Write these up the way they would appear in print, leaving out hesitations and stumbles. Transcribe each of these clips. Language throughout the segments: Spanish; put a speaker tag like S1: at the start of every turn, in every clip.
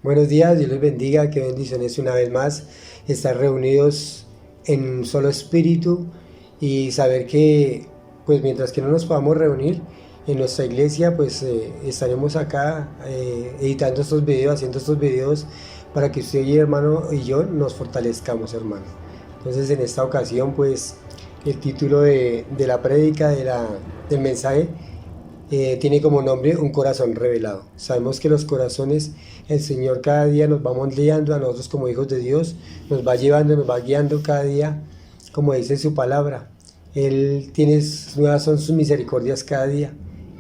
S1: Buenos días, Dios les bendiga, qué bendiciones una vez más estar reunidos en un solo espíritu y saber que pues mientras que no nos podamos reunir en nuestra iglesia pues estaremos acá editando estos videos, haciendo estos videos para que usted y hermano y yo nos fortalezcamos, hermano. Entonces en esta ocasión pues el título de la prédica, del mensaje, tiene como nombre un corazón revelado. Sabemos que los corazones, el Señor cada día nos va moldeando a nosotros como hijos de Dios, nos va llevando, nos va guiando cada día, como dice su palabra. Él tiene, nuevas son sus misericordias cada día,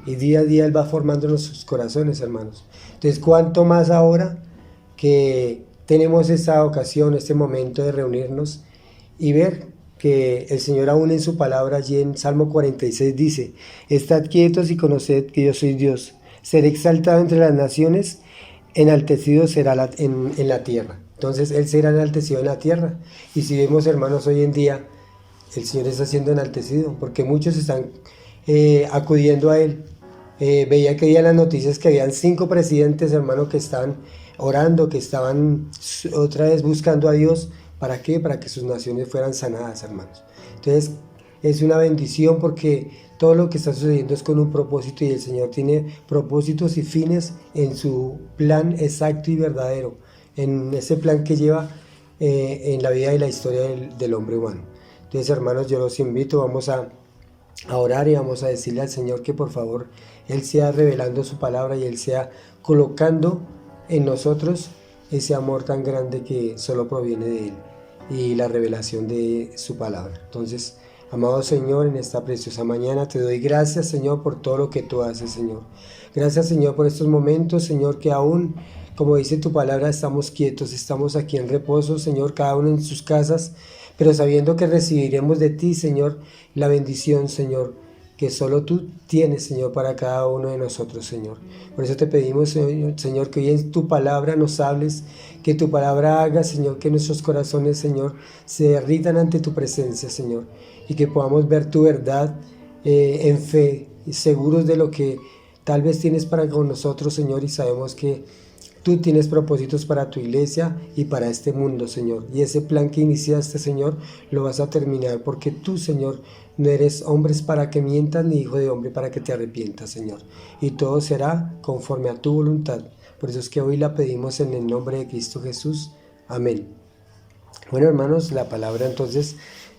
S1: y día a día Él va formando nuestros corazones, hermanos. Entonces, cuánto más ahora que tenemos esta ocasión, este momento de reunirnos y ver que el Señor aún en su palabra, allí en Salmo 46 dice: estad quietos y conoced que yo soy Dios, seré exaltado entre las naciones, enaltecido será en la tierra. Entonces Él será enaltecido en la tierra. Y si vemos, hermanos, hoy en día el Señor está siendo enaltecido porque muchos están acudiendo a Él. Veía que había las noticias que habían 5 presidentes, hermano, que estaban orando, que estaban otra vez buscando a Dios. ¿Para qué? Para que sus naciones fueran sanadas, hermanos. Entonces es una bendición porque todo lo que está sucediendo es con un propósito, y el Señor tiene propósitos y fines en su plan exacto y verdadero, en ese plan que lleva en la vida y la historia del hombre humano. Entonces, hermanos, yo los invito, vamos a orar y vamos a decirle al Señor que por favor Él sea revelando su palabra y Él sea colocando en nosotros ese amor tan grande que solo proviene de Él y la revelación de su palabra. Entonces, amado Señor, en esta preciosa mañana te doy gracias, Señor, por todo lo que tú haces, Señor. Gracias, Señor, por estos momentos, Señor, que aún, como dice tu palabra, estamos quietos, estamos aquí en reposo, Señor, cada uno en sus casas, pero sabiendo que recibiremos de ti, Señor, la bendición, Señor, que solo tú tienes, Señor, para cada uno de nosotros, Señor. Por eso te pedimos, Señor, que hoy en tu palabra nos hables, que tu palabra haga, Señor, que nuestros corazones, Señor, se derritan ante tu presencia, Señor, y que podamos ver tu verdad en fe, y seguros de lo que tal vez tienes para con nosotros, Señor, y sabemos que tú tienes propósitos para tu iglesia y para este mundo, Señor. Y ese plan que iniciaste, Señor, lo vas a terminar, porque tú, Señor, no eres hombre para que mientas, ni hijo de hombre para que te arrepientas, Señor. Y todo será conforme a tu voluntad. Por eso es que hoy la pedimos en el nombre de Cristo Jesús. Amén. Bueno, hermanos, la palabra entonces,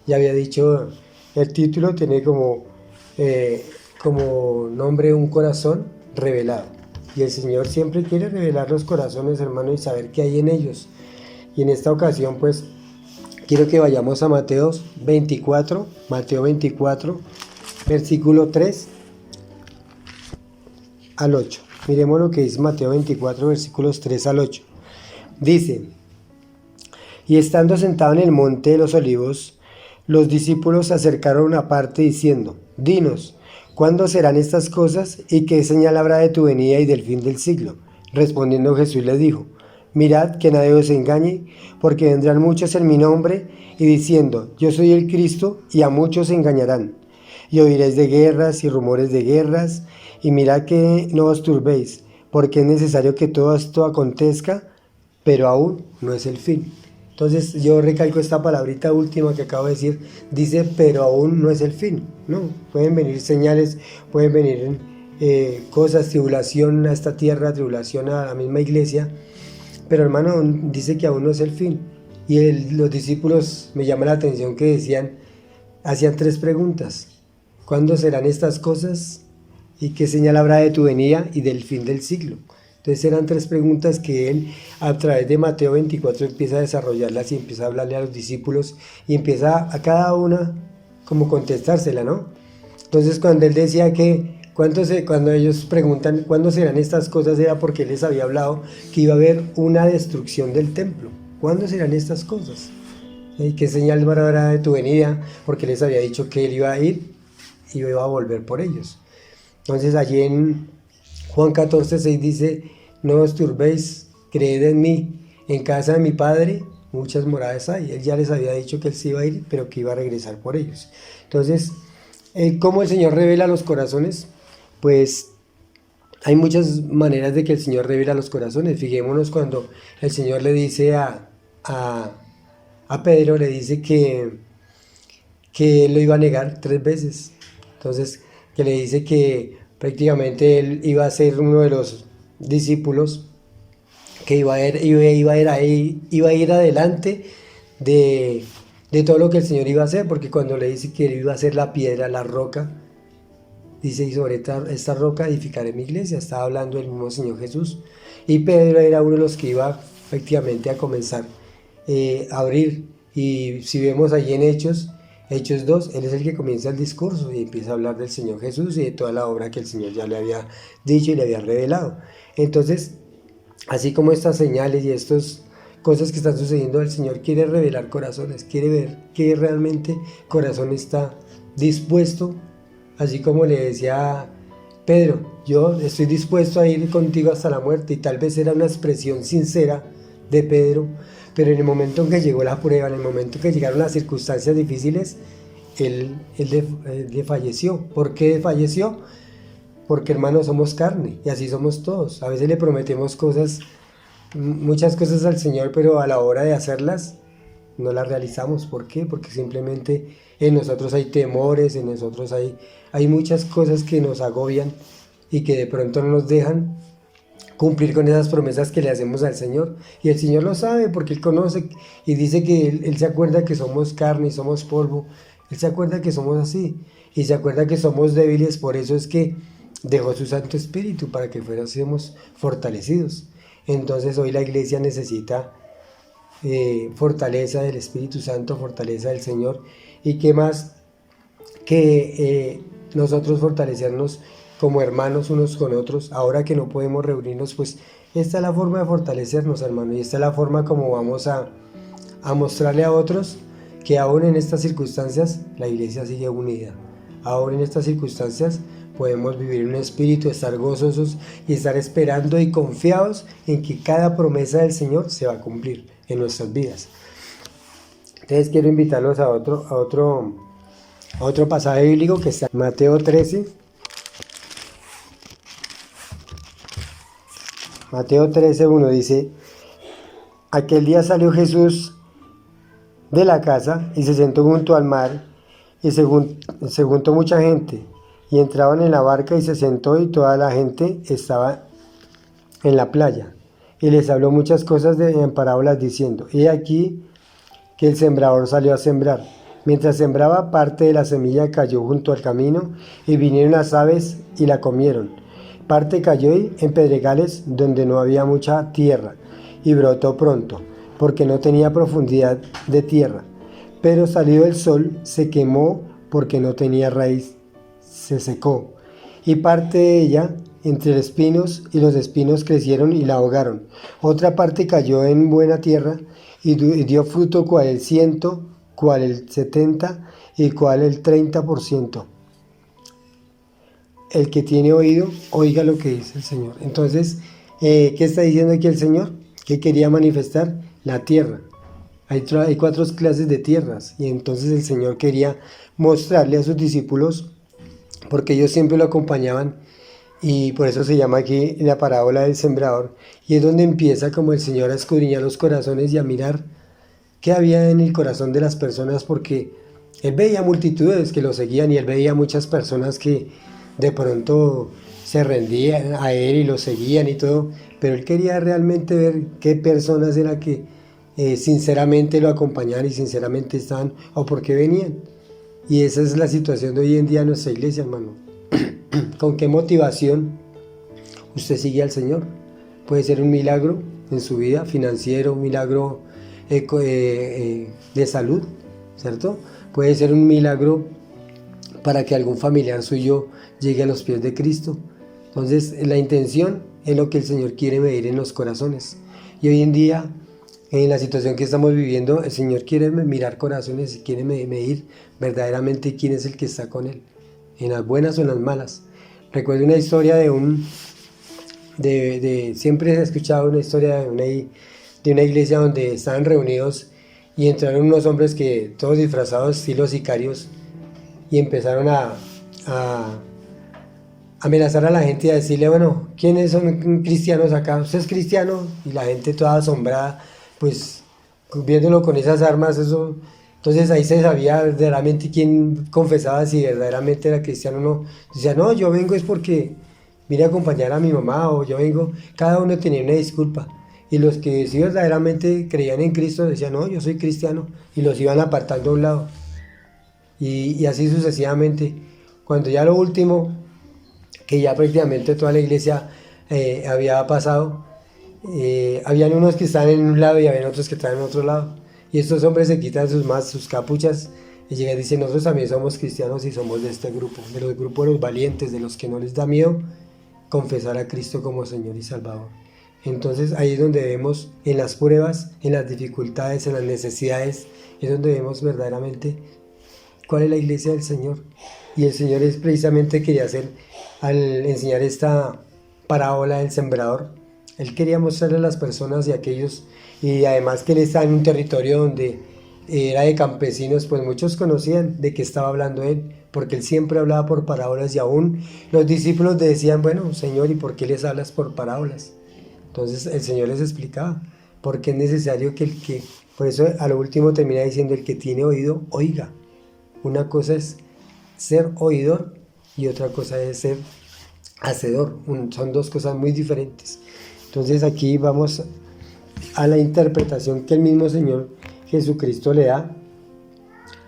S1: ya había dicho, el título tiene como nombre un corazón revelado. Y el Señor siempre quiere revelar los corazones, hermano, y saber qué hay en ellos. Y en esta ocasión, pues, quiero que vayamos a Mateo 24, versículo 3 al 8. Miremos lo que dice Mateo 24, versículos 3 al 8. Dice: y estando sentado en el monte de los olivos, los discípulos se acercaron aparte diciendo: dinos, ¿cuándo serán estas cosas y qué señal habrá de tu venida y del fin del siglo? Respondiendo Jesús les dijo: mirad que nadie os engañe, porque vendrán muchos en mi nombre y diciendo: yo soy el Cristo, y a muchos engañarán. Y oiréis de guerras y rumores de guerras, y mirad que no os turbéis, porque es necesario que todo esto acontezca, pero aún no es el fin. Entonces yo recalco esta palabrita última que acabo de decir, dice, pero aún no es el fin, ¿no? Pueden venir señales, pueden venir cosas, tribulación a esta tierra, tribulación a la misma iglesia, pero hermano, dice que aún no es el fin. Y los discípulos, me llama la atención que hacían 3 preguntas: ¿cuándo serán estas cosas? ¿Y qué señal habrá de tu venida y del fin del siglo? Entonces eran 3 preguntas que él, a través de Mateo 24, empieza a desarrollarlas y empieza a hablarle a los discípulos y empieza a cada una como contestársela, ¿no? Entonces cuando él decía que cuando ellos preguntan cuándo serán estas cosas, era porque él les había hablado que iba a haber una destrucción del templo. ¿Cuándo serán estas cosas? ¿Y qué señal habrá de tu venida? Porque les había dicho que él iba a ir y iba a volver por ellos. Entonces allí en Juan 14:6 dice: no os turbéis, creed en mí, en casa de mi Padre muchas moradas hay. Él ya les había dicho que él se iba a ir, pero que iba a regresar por ellos. Entonces, ¿cómo el Señor revela los corazones? Pues hay muchas maneras de que el Señor revela los corazones. Fijémonos cuando el Señor le dice a, a Pedro, le dice que él lo iba a negar 3 veces. Entonces, que le dice que prácticamente él iba a ser uno de los discípulos que iba a ir adelante de todo lo que el Señor iba a hacer, porque cuando le dice que él iba a ser la piedra, la roca, dice, y sobre esta roca edificaré mi iglesia, estaba hablando el mismo Señor Jesús. Y Pedro era uno de los que iba efectivamente a comenzar a abrir. Y si vemos allí en Hechos 2, él es el que comienza el discurso y empieza a hablar del Señor Jesús y de toda la obra que el Señor ya le había dicho y le había revelado. Entonces, así como estas señales y estas cosas que están sucediendo, el Señor quiere revelar corazones, quiere ver que realmente corazón está dispuesto, así como le decía Pedro, yo estoy dispuesto a ir contigo hasta la muerte, y tal vez era una expresión sincera de Pedro, pero en el momento en que llegó la prueba, en el momento en que llegaron las circunstancias difíciles, él le falleció. ¿Por qué falleció? Porque, hermanos, somos carne y así somos todos. A veces le prometemos cosas, muchas cosas al Señor, pero a la hora de hacerlas no las realizamos. ¿Por qué? Porque simplemente en nosotros hay temores, en nosotros hay muchas cosas que nos agobian y que de pronto no nos dejan cumplir con esas promesas que le hacemos al Señor. Y el Señor lo sabe porque Él conoce y dice que Él se acuerda que somos carne y somos polvo. Él se acuerda que somos así y se acuerda que somos débiles. Por eso es que dejó su Santo Espíritu para que fuésemos fortalecidos. Entonces hoy la iglesia necesita fortaleza del Espíritu Santo, fortaleza del Señor. Y qué más que nosotros fortalecernos como hermanos unos con otros. Ahora que no podemos reunirnos, pues esta es la forma de fortalecernos, hermano, y esta es la forma como vamos a mostrarle a otros que aún en estas circunstancias la iglesia sigue unida. Aún en estas circunstancias podemos vivir un espíritu, estar gozosos y estar esperando y confiados en que cada promesa del Señor se va a cumplir en nuestras vidas. Entonces quiero invitarlos a otro pasaje bíblico que está en Mateo 13. Mateo 13:1 dice: aquel día salió Jesús de la casa y se sentó junto al mar, y se juntó mucha gente, y entraban en la barca y se sentó, y toda la gente estaba en la playa. Y les habló muchas cosas en parábolas diciendo: he aquí que el sembrador salió a sembrar. Mientras sembraba, parte de la semilla cayó junto al camino, y vinieron las aves y la comieron. Parte cayó en pedregales donde no había mucha tierra, y brotó pronto, porque no tenía profundidad de tierra. Pero salido el sol, se quemó porque no tenía raíz, se secó. Y parte de ella entre espinos, y los espinos crecieron y la ahogaron. Otra parte cayó en buena tierra, y dio fruto, cual el 100, cual el 70 y cual el 30%. El que tiene oído, oiga lo que dice el Señor. Entonces, ¿qué está diciendo aquí el Señor? ¿Qué quería manifestar? La tierra. Hay 4 clases de tierras, y entonces el Señor quería mostrarle a sus discípulos, porque ellos siempre lo acompañaban, y por eso se llama aquí la parábola del sembrador, y es donde empieza como el Señor a escudriñar los corazones y a mirar qué había en el corazón de las personas, porque Él veía multitudes que lo seguían, y Él veía muchas personas que de pronto se rendían a Él y lo seguían y todo, pero Él quería realmente ver qué personas eran que sinceramente lo acompañaban y sinceramente estaban, o por qué venían. Y esa es la situación de hoy en día en nuestra iglesia, hermano. ¿Con qué motivación usted sigue al Señor? Puede ser un milagro en su vida financiero, un milagro de salud, ¿cierto? Puede ser un milagro para que algún familiar suyo llegue a los pies de Cristo. Entonces, la intención es lo que el Señor quiere medir en los corazones. Y hoy en día, en la situación que estamos viviendo, el Señor quiere mirar corazones y quiere medir verdaderamente quién es el que está con Él, en las buenas o en las malas. Recuerdo una historia siempre he escuchado una historia de una iglesia donde estaban reunidos y entraron unos hombres que todos disfrazados estilo sicarios y empezaron a amenazar a la gente y a decirle, bueno, ¿quiénes son cristianos acá? ¿Usted es cristiano? Y la gente toda asombrada, pues viéndolo con esas armas, eso. Entonces ahí se sabía verdaderamente quién confesaba si verdaderamente era cristiano o no. Decía, no, yo vengo es porque vine a acompañar a mi mamá, o yo vengo, cada uno tenía una disculpa. Y los que sí verdaderamente creían en Cristo decían, no, yo soy cristiano, y los iban apartando a un lado. Y así sucesivamente. Cuando ya lo último, que ya prácticamente toda la iglesia había pasado, habían unos que estaban en un lado y habían otros que estaban en otro lado. Y estos hombres se quitan sus capuchas y llegan y dicen, nosotros también somos cristianos y somos de este grupo, de los grupos de los valientes, de los que no les da miedo confesar a Cristo como Señor y Salvador. Entonces ahí es donde vemos en las pruebas, en las dificultades, en las necesidades, es donde vemos verdaderamente cuál es la iglesia del Señor. Y el Señor es precisamente quería hacer, al enseñar esta parábola del sembrador, Él quería mostrarle a las personas y a aquellos, y además que Él está en un territorio donde era de campesinos, pues muchos conocían de qué estaba hablando Él, porque Él siempre hablaba por parábolas y aún los discípulos decían, bueno, Señor, ¿y por qué les hablas por parábolas? Entonces el Señor les explicaba, porque es necesario por eso a lo último termina diciendo, el que tiene oído, oiga. Una cosa es ser oidor y otra cosa es ser hacedor. Son dos cosas muy diferentes. Entonces aquí vamos a la interpretación que el mismo Señor Jesucristo le da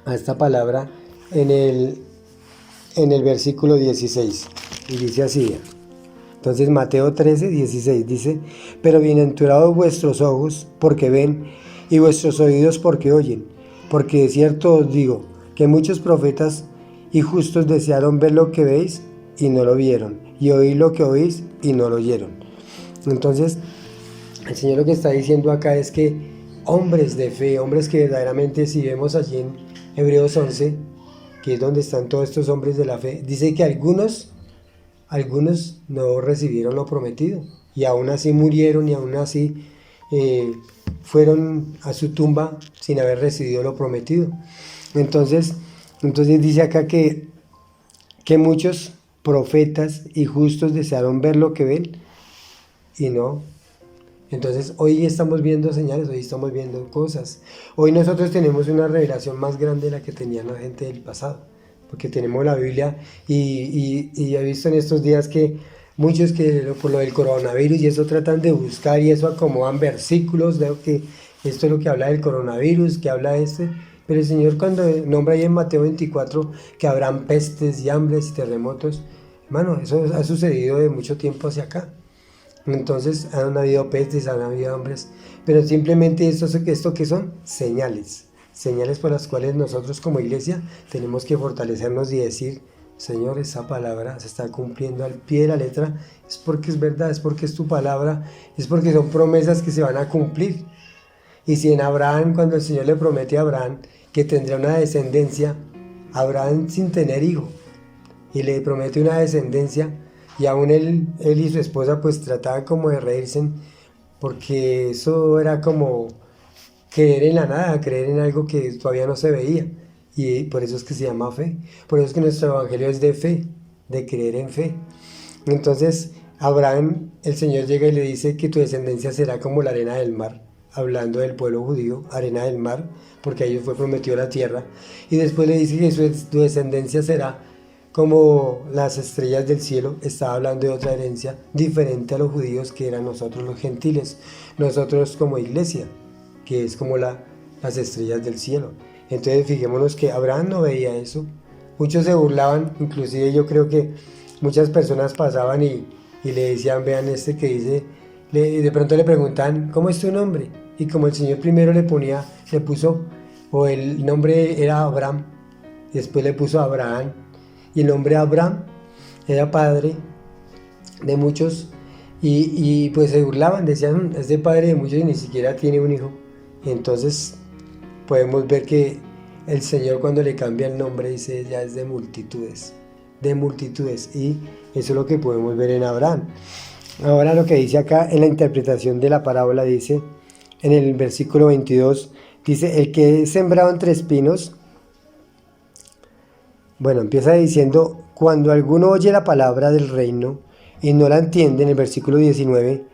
S1: a esta palabra en el versículo 16. Y dice así. Entonces Mateo 13, 16 dice, pero bienaventurados vuestros ojos porque ven y vuestros oídos porque oyen. Porque de cierto os digo que muchos profetas y justos desearon ver lo que veis y no lo vieron, y oír lo que oís y no lo oyeron. Entonces, el Señor lo que está diciendo acá es que hombres de fe, hombres que verdaderamente, si vemos allí en Hebreos 11, que es donde están todos estos hombres de la fe, dice que algunos no recibieron lo prometido, y aún así murieron, y aún así fueron a su tumba sin haber recibido lo prometido. Entonces dice acá que muchos profetas y justos desearon ver lo que ven y no. Entonces hoy estamos viendo señales, hoy estamos viendo cosas. Hoy nosotros tenemos una revelación más grande de la que tenían la gente del pasado, porque tenemos la Biblia y he visto en estos días que muchos que por lo del coronavirus y eso tratan de buscar y eso acomodan versículos de que esto es lo que habla del coronavirus, que habla de este. Pero el Señor cuando nombra ahí en Mateo 24 que habrán pestes y hambres y terremotos, hermano, eso ha sucedido de mucho tiempo hacia acá. Entonces han habido pestes, han habido hambres, pero simplemente esto que son señales por las cuales nosotros como iglesia tenemos que fortalecernos y decir, Señor, esa palabra se está cumpliendo al pie de la letra, es porque es verdad, es porque es tu palabra, es porque son promesas que se van a cumplir. Y si en Abraham, cuando el Señor le promete a Abraham que tendrá una descendencia, Abraham sin tener hijo, y le promete una descendencia, y aún él y su esposa pues trataban como de reírse, porque eso era como creer en la nada, creer en algo que todavía no se veía, y por eso es que se llama fe, por eso es que nuestro evangelio es de fe, de creer en fe. Entonces Abraham, el Señor llega y le dice que tu descendencia será como la arena del mar, hablando del pueblo judío, arena del mar, porque a ellos fue prometido la tierra, y después le dice que tu descendencia será como las estrellas del cielo. Estaba hablando de otra herencia diferente a los judíos, que eran nosotros los gentiles, nosotros como iglesia, que es como las estrellas del cielo. Entonces fijémonos que Abraham no veía eso, muchos se burlaban, inclusive yo creo que muchas personas pasaban y le decían, vean este que dice, de pronto le preguntan, ¿cómo es tu nombre? Y como el Señor primero le puso, o el nombre era Abraham, y después le puso Abraham, y el nombre Abraham era padre de muchos, y pues se burlaban, decían, es de padre de muchos y ni siquiera tiene un hijo. Y entonces podemos ver que el Señor cuando le cambia el nombre dice, ya es de multitudes, y eso es lo que podemos ver en Abraham. Ahora lo que dice acá en la interpretación de la parábola dice, en el versículo 22, dice, el que es sembrado entre espinos, bueno, empieza diciendo, cuando alguno oye la palabra del reino y no la entiende, en el versículo 19,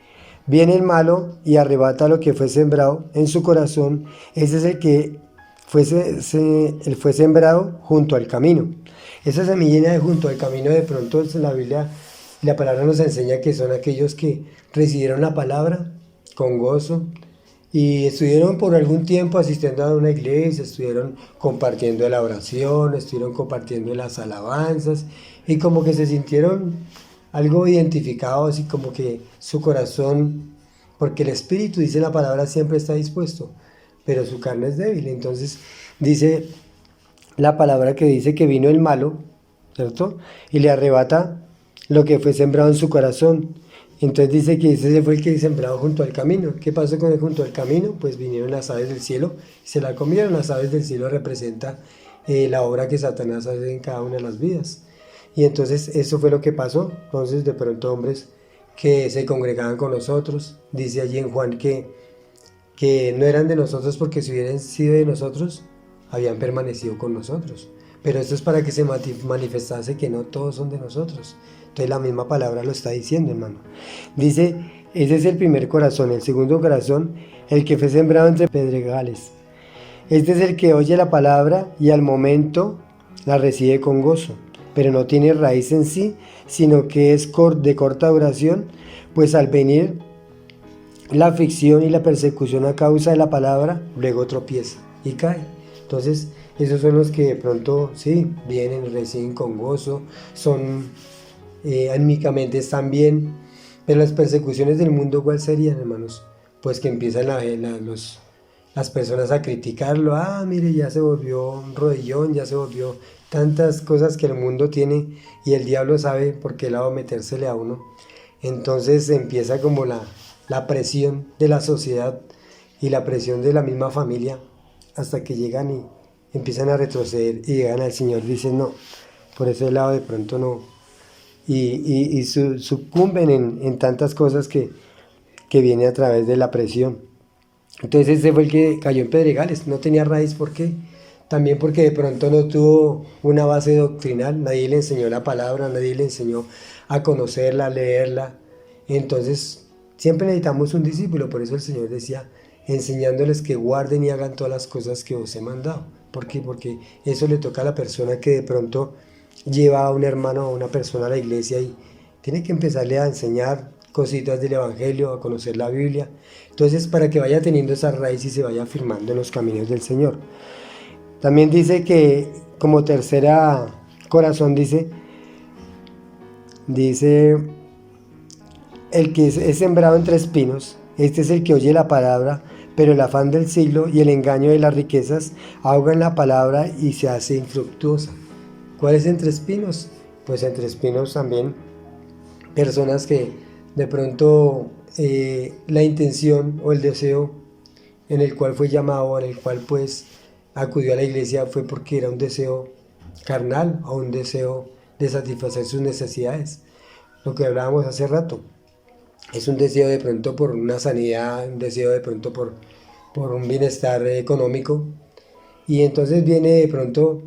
S1: viene el malo y arrebata lo que fue sembrado en su corazón. Ese es el que fue sembrado junto al camino. Esa semilla de junto al camino, de pronto en la Biblia, la palabra nos enseña que son aquellos que recibieron la palabra con gozo y estuvieron por algún tiempo asistiendo a una iglesia, estuvieron compartiendo la oración, estuvieron compartiendo las alabanzas y como que se sintieron algo identificados y como que su corazón, porque el espíritu, dice la palabra, siempre está dispuesto, pero su carne es débil. Entonces dice la palabra que dice que vino el malo, ¿cierto? Y le arrebata lo que fue sembrado en su corazón. Entonces dice que ese fue el que sembrado junto al camino. ¿Qué pasó con el junto al camino? Pues vinieron las aves del cielo, se la comieron. Las aves del cielo representa la obra que Satanás hace en cada una de las vidas. Y entonces eso fue lo que pasó. Entonces de pronto hombres que se congregaban con nosotros, dice allí en Juan que no eran de nosotros, porque si hubieran sido de nosotros, habían permanecido con nosotros. Pero esto es para que se manifestase que no todos son de nosotros. Entonces la misma palabra lo está diciendo, hermano. Dice, ese es el primer corazón. El segundo corazón, el que fue sembrado entre pedregales. Este es el que oye la palabra y al momento la recibe con gozo, pero no tiene raíz en sí, sino que es de corta duración, pues al venir la aflicción y la persecución a causa de la palabra, luego tropieza y cae. Entonces, esos son los que de pronto, sí, vienen, reciben con gozo, son anímicamente están bien, pero las persecuciones del mundo, ¿cuál serían, hermanos? Pues que empiezan las personas a criticarlo. Mire, ya se volvió un rodillón, ya se volvió tantas cosas que el mundo tiene y el diablo sabe por qué lado metérsele a uno. Entonces empieza como la presión de la sociedad y la presión de la misma familia, hasta que llegan y empiezan a retroceder y llegan al Señor. Dicen, no, por ese lado de pronto no. Y sucumben en tantas cosas que viene a través de la presión. Entonces ese fue el que cayó en pedregales, no tenía raíz. ¿Por qué? También porque de pronto no tuvo una base doctrinal, nadie le enseñó la palabra, nadie le enseñó a conocerla, a leerla. Entonces siempre necesitamos un discípulo, por eso el Señor decía, enseñándoles que guarden y hagan todas las cosas que os he mandado. ¿Por qué? Porque eso le toca a la persona que de pronto lleva a un hermano o a una persona a la iglesia y tiene que empezarle a enseñar cositas del evangelio, a conocer la Biblia. Entonces, para que vaya teniendo esa raíz y se vaya afirmando en los caminos del Señor. También dice que como tercera corazón dice el que es sembrado entre espinos, este es el que oye la palabra, pero el afán del siglo y el engaño de las riquezas ahogan la palabra y se hace infructuosa. ¿Cuál es entre espinos? Pues entre espinos también personas que de pronto la intención o el deseo en el cual fue llamado, en el cual pues acudió a la iglesia, fue porque era un deseo carnal o un deseo de satisfacer sus necesidades. Lo que hablábamos hace rato, es un deseo de pronto por una sanidad, un deseo de pronto por un bienestar económico, y entonces viene de pronto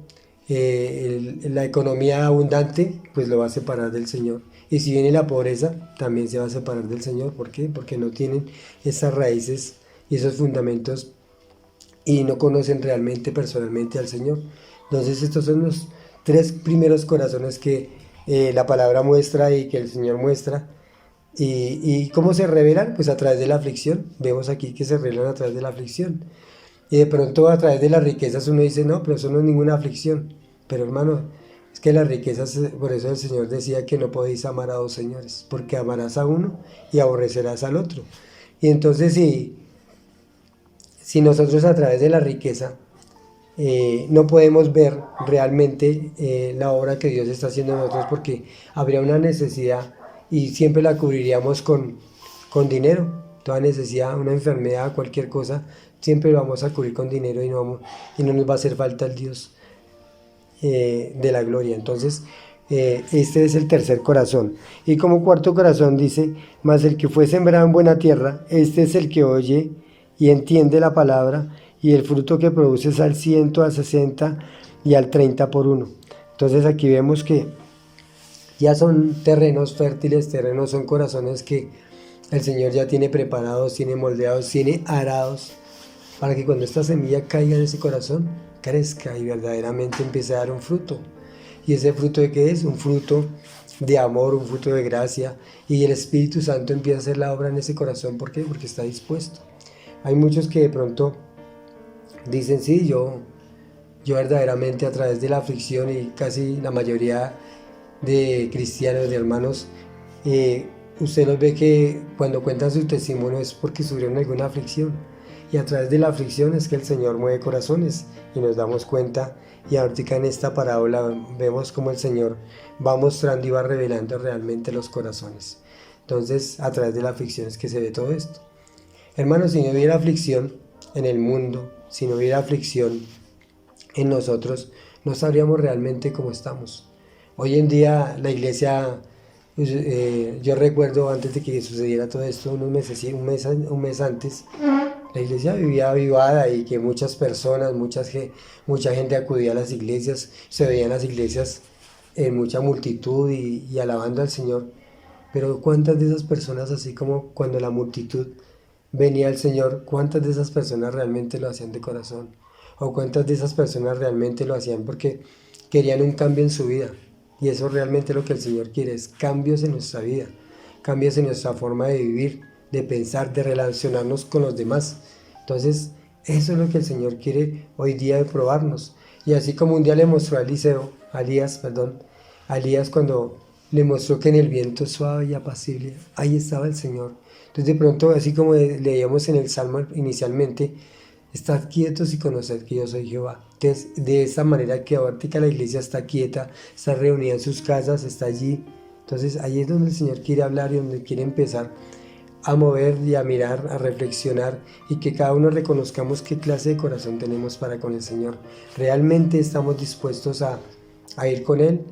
S1: la economía abundante, pues lo va a separar del Señor. Y si viene la pobreza, también se va a separar del Señor. ¿Por qué? Porque no tienen esas raíces y esos fundamentos y no conocen realmente, personalmente al Señor. Entonces estos son los tres primeros corazones que la palabra muestra y que el Señor muestra. ¿Y cómo se revelan? Pues a través de la aflicción. Vemos aquí que se revelan a través de la aflicción. Y de pronto a través de las riquezas uno dice, no, pero eso no es ninguna aflicción. Pero hermano, es que las riquezas, por eso el Señor decía que no podéis amar a dos señores, porque amarás a uno y aborrecerás al otro. Y entonces si nosotros a través de la riqueza no podemos ver realmente la obra que Dios está haciendo en nosotros, porque habría una necesidad y siempre la cubriríamos con dinero. Toda necesidad, una enfermedad, cualquier cosa, siempre lo vamos a cubrir con dinero y no nos va a hacer falta el Dios de la gloria. Entonces este es el tercer corazón. Y como cuarto corazón dice, mas el que fue sembrado en buena tierra, este es el que oye y entiende la palabra, y el fruto que produce es al 100, al 60 y al 30 por uno. Entonces aquí vemos que ya son terrenos fértiles, terrenos son corazones que el Señor ya tiene preparados, tiene moldeados, tiene arados, para que cuando esta semilla caiga en ese corazón, crezca y verdaderamente empiece a dar un fruto. ¿Y ese fruto de qué es? Un fruto de amor, un fruto de gracia, y el Espíritu Santo empieza a hacer la obra en ese corazón. ¿Por qué? Porque está dispuesto. Hay muchos que de pronto dicen, sí, yo verdaderamente a través de la aflicción, y casi la mayoría de cristianos, de hermanos, usted los ve que cuando cuentan su testimonio es porque sufrieron alguna aflicción, y a través de la aflicción es que el Señor mueve corazones y nos damos cuenta. Y ahorita en esta parábola vemos cómo el Señor va mostrando y va revelando realmente los corazones. Entonces, a través de la aflicción es que se ve todo esto. Hermanos, si no hubiera aflicción en el mundo, si no hubiera aflicción en nosotros, no sabríamos realmente cómo estamos. Hoy en día la iglesia, yo recuerdo antes de que sucediera todo esto, un mes antes, la iglesia vivía avivada, y que muchas personas, mucha gente acudía a las iglesias, se veían las iglesias en mucha multitud y alabando al Señor. Pero ¿cuántas de esas personas, así como cuando la multitud venía al Señor, cuántas de esas personas realmente lo hacían de corazón? ¿O cuántas de esas personas realmente lo hacían porque querían un cambio en su vida? Y eso realmente lo que el Señor quiere, es cambios en nuestra vida, cambios en nuestra forma de vivir, de pensar, de relacionarnos con los demás. Entonces, eso es lo que el Señor quiere hoy día de probarnos. Y así como un día le mostró a Elías cuando le mostró que en el viento suave y apacible, ahí estaba el Señor. Entonces de pronto, así como leíamos en el Salmo inicialmente, estad quietos y conoced que yo soy Jehová. Entonces, de esta manera que ahorita la iglesia está quieta, está reunida en sus casas, está allí. Entonces ahí es donde el Señor quiere hablar y donde quiere empezar a mover y a mirar, a reflexionar, y que cada uno reconozcamos qué clase de corazón tenemos para con el Señor. ¿Realmente estamos dispuestos a ir con Él,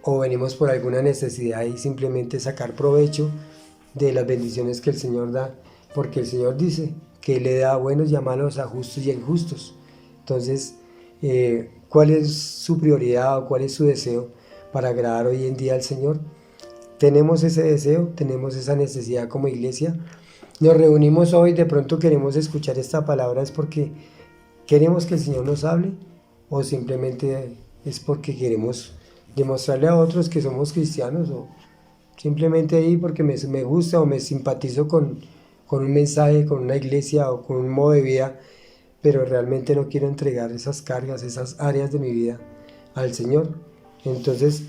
S1: o venimos por alguna necesidad y simplemente sacar provecho de las bendiciones que el Señor da? Porque el Señor dice que Él le da a buenos y a malos, a justos y a injustos. Entonces, ¿cuál es su prioridad o cuál es su deseo para agradar hoy en día al Señor? Tenemos ese deseo, tenemos esa necesidad como iglesia. Nos reunimos hoy, de pronto queremos escuchar esta palabra, ¿es porque queremos que el Señor nos hable, o simplemente es porque queremos demostrarle a otros que somos cristianos, o simplemente ahí porque me gusta o me simpatizo con un mensaje, con una iglesia o con un modo de vida, pero realmente no quiero entregar esas cargas, esas áreas de mi vida al Señor? Entonces,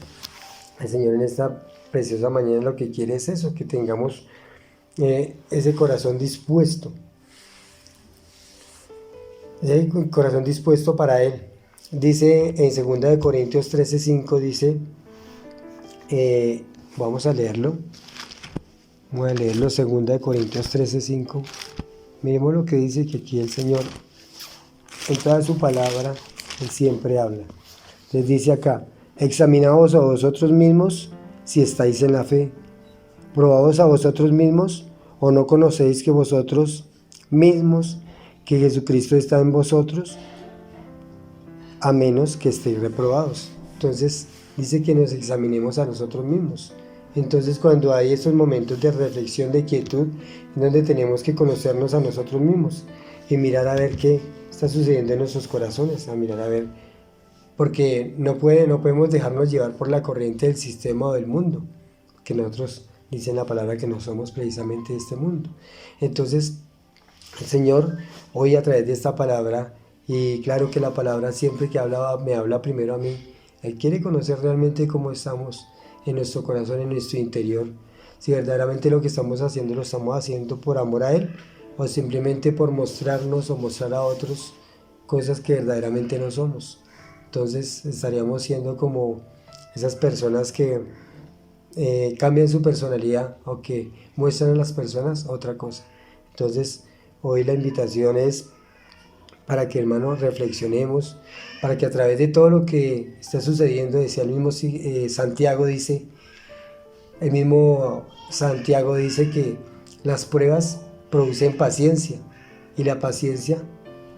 S1: el Señor en esta preciosa mañana lo que quiere es eso, que tengamos ese corazón dispuesto para Él. Dice en 2 Corintios 13:5, dice, vamos a leerlo, 2 Corintios 13:5, miremos lo que dice, que aquí el Señor, en toda su palabra, Él siempre habla. Les dice acá, examinaos a vosotros mismos si estáis en la fe, probaos a vosotros mismos, o no conocéis que vosotros mismos, que Jesucristo está en vosotros, a menos que estéis reprobados. Entonces dice que nos examinemos a nosotros mismos. Entonces, cuando hay esos momentos de reflexión, de quietud, en donde tenemos que conocernos a nosotros mismos y mirar a ver qué está sucediendo en nuestros corazones, a mirar a ver, porque no podemos dejarnos llevar por la corriente del sistema o del mundo, que nosotros, dicen la palabra, que no somos precisamente de este mundo. Entonces, el Señor hoy, a través de esta palabra, y claro que la palabra siempre que habla, me habla primero a mí, Él quiere conocer realmente cómo estamos en nuestro corazón, en nuestro interior, si verdaderamente lo que estamos haciendo lo estamos haciendo por amor a Él, o simplemente por mostrarnos o mostrar a otros cosas que verdaderamente no somos. Entonces estaríamos siendo como esas personas que cambian su personalidad, o que muestran a las personas otra cosa. Entonces hoy la invitación es para que, hermanos, reflexionemos, para que a través de todo lo que está sucediendo, decía el mismo Santiago, dice que las pruebas producen paciencia. y la paciencia,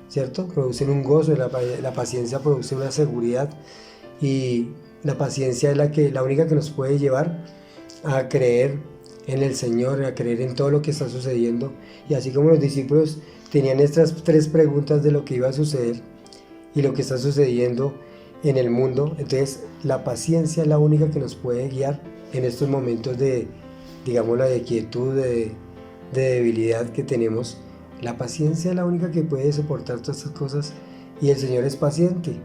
S1: ¿cierto? Producen un gozo, la paciencia produce una seguridad, y la paciencia es la única que nos puede llevar a creer en el Señor, a creer en todo lo que está sucediendo. Y así como los discípulos tenían estas 3 preguntas de lo que iba a suceder y lo que está sucediendo en el mundo, entonces la paciencia es la única que nos puede guiar en estos momentos de, digamos, de quietud, de debilidad que tenemos. La paciencia es la única que puede soportar todas estas cosas, y el Señor es paciente.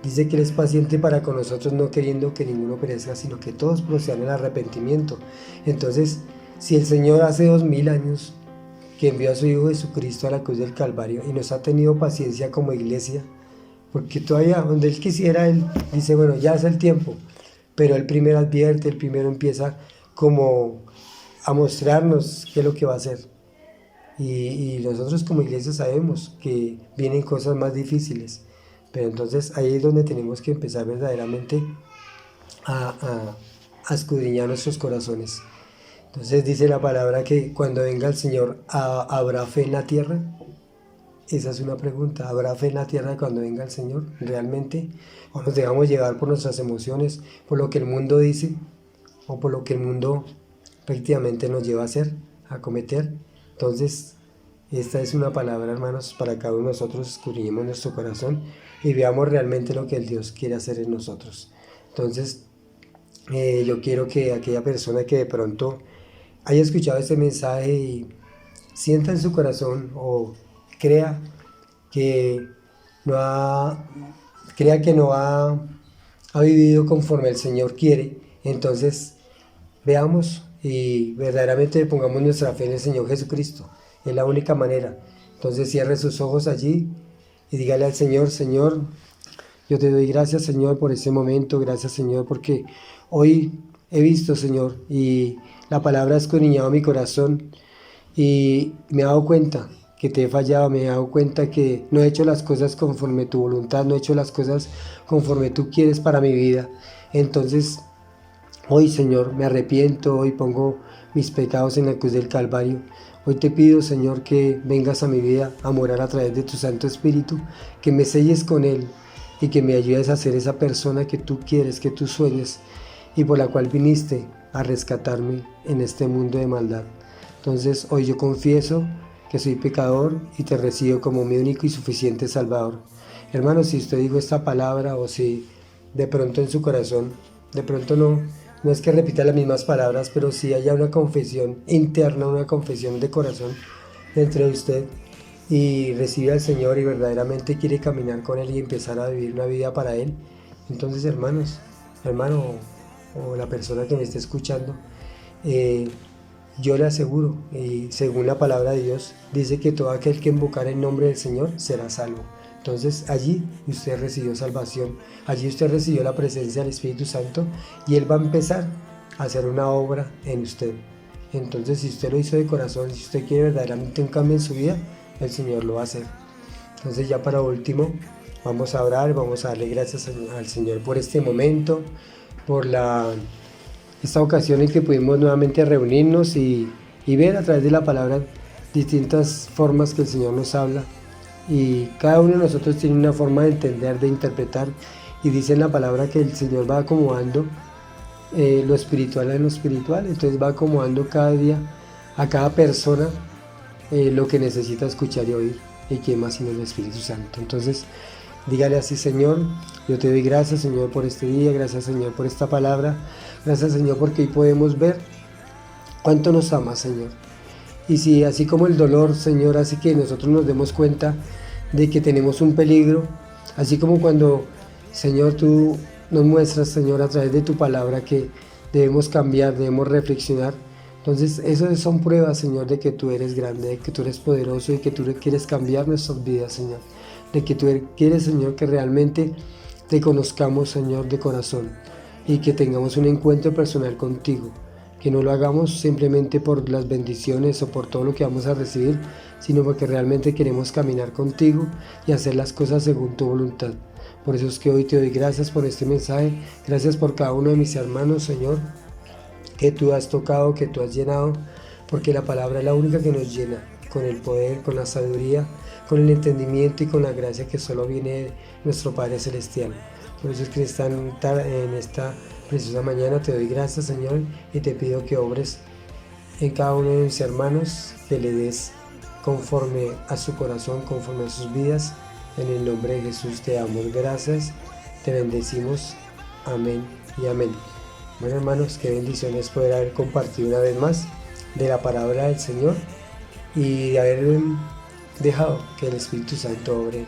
S1: Dice que Él es paciente para con nosotros, no queriendo que ninguno perezca, sino que todos procedan al arrepentimiento. Entonces, si el Señor hace 2000 años que envió a su Hijo Jesucristo a la cruz del Calvario y nos ha tenido paciencia como iglesia, porque todavía donde Él quisiera, Él dice, bueno, ya es el tiempo, pero Él primero advierte, Él primero empieza como a mostrarnos qué es lo que va a hacer. Y nosotros como iglesia sabemos que vienen cosas más difíciles, pero entonces ahí es donde tenemos que empezar verdaderamente a escudriñar nuestros corazones. Entonces dice la palabra que cuando venga el Señor, ¿habrá fe en la tierra? Esa es una pregunta. ¿Habrá fe en la tierra cuando venga el Señor realmente? ¿O nos dejamos llevar por nuestras emociones, por lo que el mundo dice, o por lo que el mundo prácticamente nos lleva a hacer, a cometer? Entonces, esta es una palabra, hermanos, para cada uno de nosotros. Escudriñemos nuestro corazón y veamos realmente lo que el Dios quiere hacer en nosotros. Entonces, yo quiero que aquella persona que de pronto haya escuchado este mensaje y sienta en su corazón, o crea que ha vivido conforme el Señor quiere, entonces veamos y verdaderamente pongamos nuestra fe en el Señor Jesucristo. Es la única manera. Entonces cierre sus ojos allí y dígale al Señor: Señor, yo te doy gracias, Señor, por este momento. Gracias, Señor, porque hoy he visto, Señor, y la palabra ha escudriñado mi corazón, y me he dado cuenta que te he fallado, me he dado cuenta que no he hecho las cosas conforme tu voluntad, no he hecho las cosas conforme tú quieres para mi vida. Entonces, hoy, Señor, me arrepiento, hoy pongo mis pecados en la cruz del Calvario. Hoy te pido, Señor, que vengas a mi vida a morar a través de tu Santo Espíritu, que me selles con Él y que me ayudes a ser esa persona que tú quieres, que tú sueñes y por la cual viniste a rescatarme en este mundo de maldad. Entonces, hoy yo confieso que soy pecador y te recibo como mi único y suficiente Salvador. Hermano, si usted dijo esta palabra, o si de pronto en su corazón, de pronto no es que repita las mismas palabras, pero si haya una confesión interna, una confesión de corazón dentro de usted, y recibe al Señor y verdaderamente quiere caminar con Él y empezar a vivir una vida para Él, entonces, hermano, o la persona que me esté escuchando, yo le aseguro, y según la palabra de Dios, dice que todo aquel que invocar el nombre del Señor será salvo. Entonces allí usted recibió salvación, allí usted recibió la presencia del Espíritu Santo, y Él va a empezar a hacer una obra en usted. Entonces, si usted lo hizo de corazón, si usted quiere verdaderamente un cambio en su vida, el Señor lo va a hacer. Entonces, ya para último, vamos a orar, vamos a darle gracias al Señor por este momento, por esta ocasión en que pudimos nuevamente reunirnos y ver a través de la palabra distintas formas que el Señor nos habla, y cada uno de nosotros tiene una forma de entender, de interpretar, y dice en la palabra que el Señor va acomodando lo espiritual en lo espiritual. Entonces va acomodando cada día a cada persona lo que necesita escuchar y oír, y que más sino el Espíritu Santo. Entonces dígale así: Señor, yo te doy gracias, Señor, por este día, gracias, Señor, por esta palabra, gracias, Señor, porque hoy podemos ver cuánto nos amas, Señor. Y si así como el dolor, Señor, hace que nosotros nos demos cuenta de que tenemos un peligro, así como cuando, Señor, tú nos muestras, Señor, a través de tu palabra que debemos cambiar, debemos reflexionar. Entonces, esas son pruebas, Señor, de que tú eres grande, de que tú eres poderoso y que tú quieres cambiar nuestras vidas, Señor. De que tú quieres, Señor, que realmente te conozcamos, Señor, de corazón, y que tengamos un encuentro personal contigo. Que no lo hagamos simplemente por las bendiciones o por todo lo que vamos a recibir, sino porque realmente queremos caminar contigo y hacer las cosas según tu voluntad. Por eso es que hoy te doy gracias por este mensaje, gracias por cada uno de mis hermanos, Señor, que tú has tocado, que tú has llenado, porque la palabra es la única que nos llena. con el poder, con la sabiduría, con el entendimiento y con la gracia que solo viene de nuestro Padre Celestial. Por eso es que en esta preciosa mañana te doy gracias, Señor, y te pido que obres en cada uno de mis hermanos, que le des conforme a su corazón, conforme a sus vidas. En el nombre de Jesús te damos gracias, te bendecimos. Amén y amén. Bueno, hermanos, qué bendiciones poder haber compartido una vez más de la palabra del Señor y de haber dejado que el Espíritu Santo obre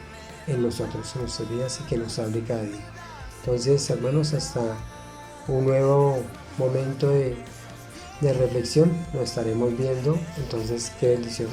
S1: en nosotros, en nuestras vidas, y que nos hable cada día. Entonces, hermanos, hasta un nuevo momento de reflexión, nos estaremos viendo. Entonces, qué bendición.